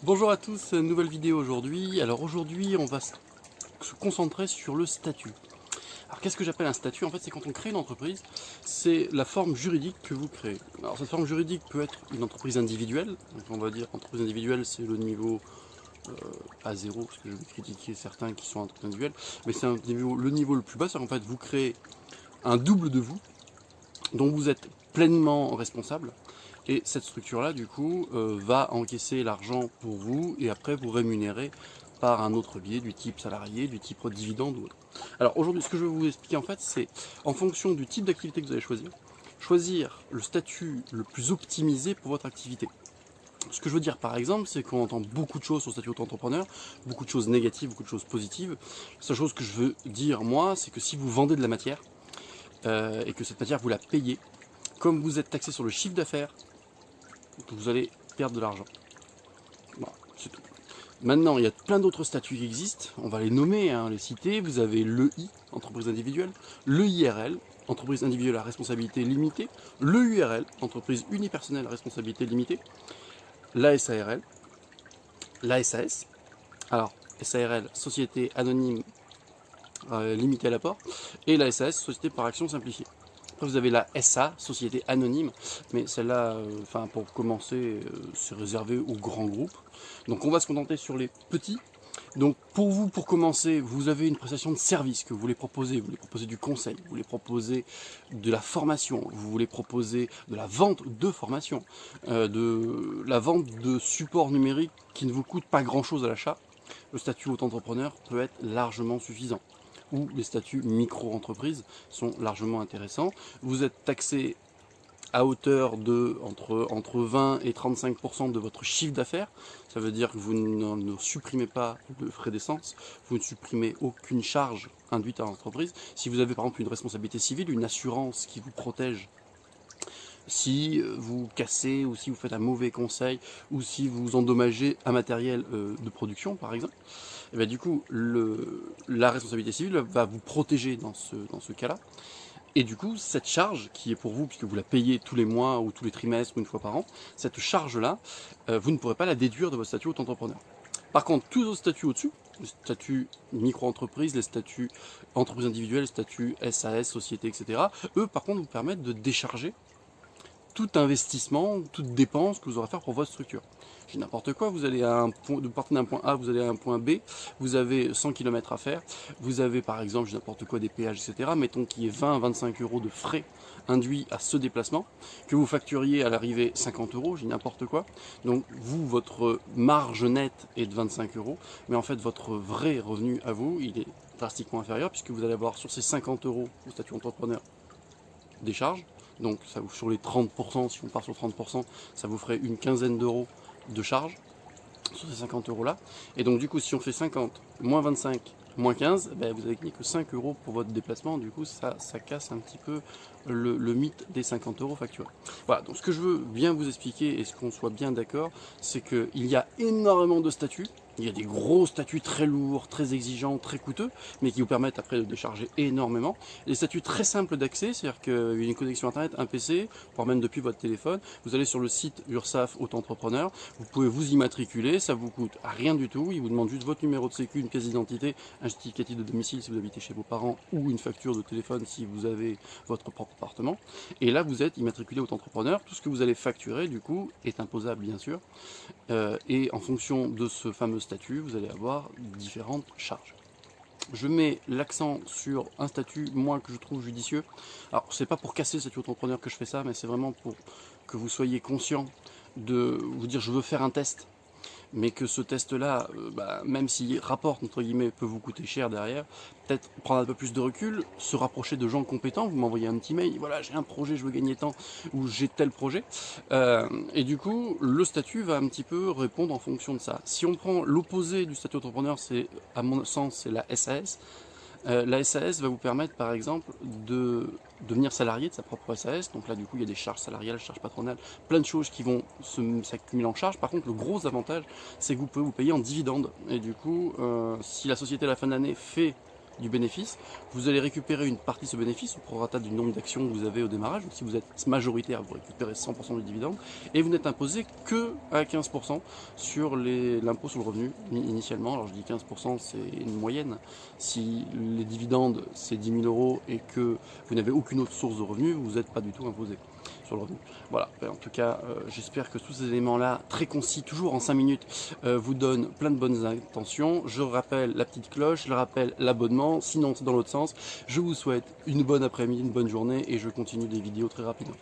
Bonjour à tous, nouvelle vidéo aujourd'hui. Alors aujourd'hui on va se concentrer sur le statut. Alors qu'est-ce que j'appelle un statut? En fait c'est quand on crée une entreprise, c'est la forme juridique que vous créez. Alors cette forme juridique peut être une entreprise individuelle, donc on va dire entreprise individuelle c'est le niveau à zéro, parce que je vais critiquer certains qui sont entreprises individuelles, mais c'est le niveau le plus bas, c'est qu'en fait vous créez un double de vous, dont vous êtes pleinement responsable. Et cette structure-là, du coup, va encaisser l'argent pour vous et après vous rémunérer par un autre biais du type salarié, du type dividende ou autre. Alors aujourd'hui, ce que je vais vous expliquer en fait, c'est en fonction du type d'activité que vous allez choisir le statut le plus optimisé pour votre activité. Ce que je veux dire par exemple, c'est qu'on entend beaucoup de choses sur le statut auto-entrepreneur, beaucoup de choses négatives, beaucoup de choses positives. La seule chose que je veux dire moi, c'est que si vous vendez de la matière et que cette matière vous la payez, comme vous êtes taxé sur le chiffre d'affaires, vous allez perdre de l'argent. Voilà, c'est tout. Maintenant, il y a plein d'autres statuts qui existent, on va les nommer, les citer. Vous avez l'EI, entreprise individuelle, l'EIRL, entreprise individuelle à responsabilité limitée, l'EURL, entreprise unipersonnelle à responsabilité limitée, la SARL, la SAS, alors SARL, société anonyme limitée à l'apport, et la SAS, société par action simplifiée. Après, vous avez la SA, Société Anonyme, mais celle-là, pour commencer, c'est réservé aux grands groupes. Donc on va se contenter sur les petits. Donc pour vous, pour commencer, vous avez une prestation de service que vous voulez proposer du conseil, vous voulez proposer de la formation, vous voulez proposer de la vente de formation, de la vente de supports numériques qui ne vous coûtent pas grand-chose à l'achat. Le statut auto-entrepreneur peut être largement suffisant. Ou les statuts micro-entreprise sont largement intéressants. Vous êtes taxé à hauteur de entre 20 et 35% de votre chiffre d'affaires. Ça veut dire que vous ne supprimez pas de frais d'essence, vous ne supprimez aucune charge induite à l'entreprise. Si vous avez par exemple une responsabilité civile, une assurance qui vous protège, si vous cassez ou si vous faites un mauvais conseil ou si vous endommagez un matériel de production par exemple, et bien du coup la responsabilité civile va vous protéger dans ce cas-là. Et du coup, cette charge qui est pour vous, puisque vous la payez tous les mois ou tous les trimestres ou une fois par an, cette charge-là, vous ne pourrez pas la déduire de votre statut auto-entrepreneur. Par contre, tous les autres statuts au-dessus, le statut micro-entreprise, les statuts entreprise individuelle, les statuts SAS, société, etc., eux, par contre, vous permettent de décharger tout investissement, toute dépense que vous aurez à faire pour votre structure. J'ai n'importe quoi, vous allez à un point, de partir d'un point A, vous allez à un point B, vous avez 100 km à faire, vous avez par exemple, j'ai n'importe quoi, des péages, etc. Mettons qu'il y ait 20 à 25 euros de frais induits à ce déplacement, que vous facturiez à l'arrivée 50 euros, j'ai n'importe quoi. Donc vous, votre marge nette est de 25 euros, mais en fait votre vrai revenu à vous, il est drastiquement inférieur, puisque vous allez avoir sur ces 50 euros au statut entrepreneur des charges. Donc ça, sur les 30%, si on part sur 30%, ça vous ferait une quinzaine d'euros de charge sur ces 50 euros là. Et donc du coup, si on fait 50, moins 25, moins 15, ben, vous avez gagné que 5 euros pour votre déplacement. Du coup, ça casse un petit peu le mythe des 50 euros facturés. Voilà, donc ce que je veux bien vous expliquer et ce qu'on soit bien d'accord, c'est qu'il y a énormément de statuts. Il y a des gros statuts très lourds, très exigeants, très coûteux, mais qui vous permettent après de décharger énormément. Des statuts très simples d'accès, c'est-à-dire qu'une connexion internet, un PC, voire même depuis votre téléphone, vous allez sur le site URSSAF Auto-entrepreneur, vous pouvez vous immatriculer, ça vous coûte rien du tout, il vous demande juste votre numéro de sécu, une pièce d'identité, un justificatif de domicile si vous habitez chez vos parents, ou une facture de téléphone si vous avez votre propre appartement. Et là, vous êtes immatriculé auto-entrepreneur, tout ce que vous allez facturer, du coup, est imposable bien sûr, et en fonction de ce fameux statut, vous allez avoir différentes charges. Je mets l'accent sur un statut, moi, que je trouve judicieux. Alors, c'est pas pour casser le statut entrepreneur que je fais ça, mais c'est vraiment pour que vous soyez conscient de vous dire je veux faire un test, mais que ce test-là, même s'il rapporte, entre guillemets, peut vous coûter cher derrière, peut-être prendre un peu plus de recul, se rapprocher de gens compétents, vous m'envoyez un petit mail, voilà, j'ai un projet, je veux gagner tant, ou j'ai tel projet, et du coup, le statut va un petit peu répondre en fonction de ça. Si on prend l'opposé du statut entrepreneur, c'est, à mon sens, c'est la SAS. La SAS va vous permettre par exemple de devenir salarié de sa propre SAS, donc là du coup il y a des charges salariales, charges patronales, plein de choses qui vont s'accumuler en charge. Par contre le gros avantage c'est que vous pouvez vous payer en dividende, et du coup si la société à la fin de l'année fait du bénéfice. Vous allez récupérer une partie de ce bénéfice au prorata du nombre d'actions que vous avez au démarrage. Donc si vous êtes majoritaire, vous récupérez 100% du dividende et vous n'êtes imposé que à 15% sur l'impôt sur le revenu initialement. Alors je dis 15%, c'est une moyenne. Si les dividendes c'est 10 000 euros et que vous n'avez aucune autre source de revenus, vous n'êtes pas du tout imposé sur le revenu. Voilà, en tout cas, j'espère que tous ces éléments-là, très concis, toujours en 5 minutes, vous donnent plein de bonnes intentions. Je rappelle la petite cloche, je rappelle l'abonnement, sinon c'est dans l'autre sens. Je vous souhaite une bonne après-midi, une bonne journée et je continue des vidéos très rapidement.